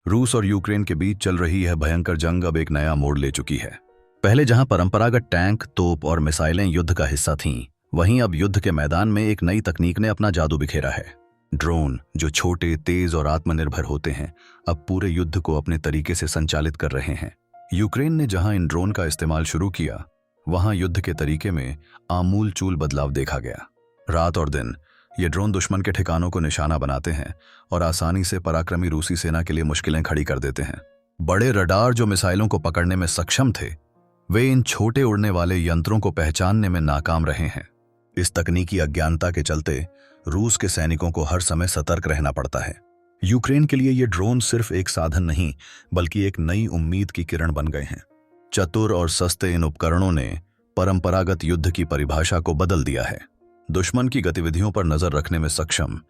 रूस और यूक्रेन के बीच चल रही यह भयंकर जंग अब एक नया मोड़ ले चुकी है। पहले जहां परंपरागत टैंक, तोप और मिसाइलें युद्ध का हिस्सा थीं, वहीं अब युद्ध के मैदान में एक नई तकनीक ने अपना जादू बिखेरा है। ड्रोन, जो छोटे, तेज और आत्मनिर्भर होते हैं, अब पूरे युद्ध को अपने तरीके से संचालित कर रहे हैं। यूक्रेन ने जहां इन ड्रोन का इस्तेमाल शुरू किया, वहां युद्ध के तरीके में आमूल-चूल बदलाव देखा गया। रात और दिन ये ड्रोन दुश्मन के ठिकानों को निशाना बनाते हैं और आसानी से पराक्रमी रूसी सेना के लिए मुश्किलें खड़ी कर देते हैं। बड़े रडार जो मिसाइलों को पकड़ने में सक्षम थे, वे इन छोटे उड़ने वाले यंत्रों को पहचानने में नाकाम रहे हैं। इस तकनीकी अज्ञानता के चलते रूस के सैनिकों को हर समय सतर्क रहना पड़ता है। यूक्रेन के लिए ये ड्रोन सिर्फ एक साधन नहीं, बल्कि एक नई उम्मीद की किरण बन गए हैं। चतुर और सस्ते इन उपकरणों ने परंपरागत युद्ध की परिभाषा को बदल दिया है। दुश्मन की गतिविधियों पर नजर रखने में सक्षम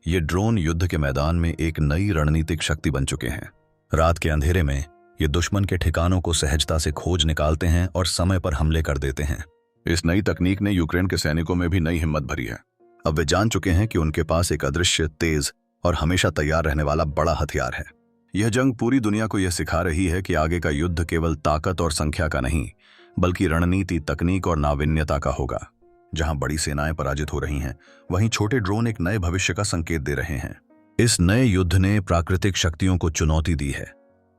ये ड्रोन युद्ध के मैदान में एक नई रणनीतिक शक्ति बन चुके हैं। रात के अंधेरे में ये दुश्मन के ठिकानों को सहजता से खोज निकालते हैं और समय पर हमले कर देते हैं। इस नई तकनीक ने यूक्रेन के सैनिकों में भी नई हिम्मत भरी है। अब वे जान चुके हैं कि उनके पास एक अदृश्य, तेज और हमेशा तैयार रहने वाला बड़ा हथियार है। यह जंग पूरी दुनिया को यह सिखा रही है कि आगे का युद्ध केवल ताकत और संख्या का नहीं, बल्कि रणनीति, तकनीक और नावीन्यता का होगा। जहां बड़ी सेनाएं पराजित हो रही हैं, वहीं छोटे ड्रोन एक नए भविष्य का संकेत दे रहे हैं। इस नए युद्ध ने प्राकृतिक शक्तियों को चुनौती दी है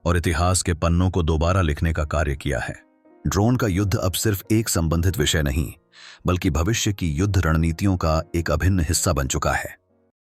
और इतिहास के पन्नों को दोबारा लिखने का कार्य किया है। ड्रोन का युद्ध अब सिर्फ एक संबंधित विषय नहीं, बल्कि भविष्य की युद्ध रणनीतियों का एक अभिन्न हिस्सा बन चुका है।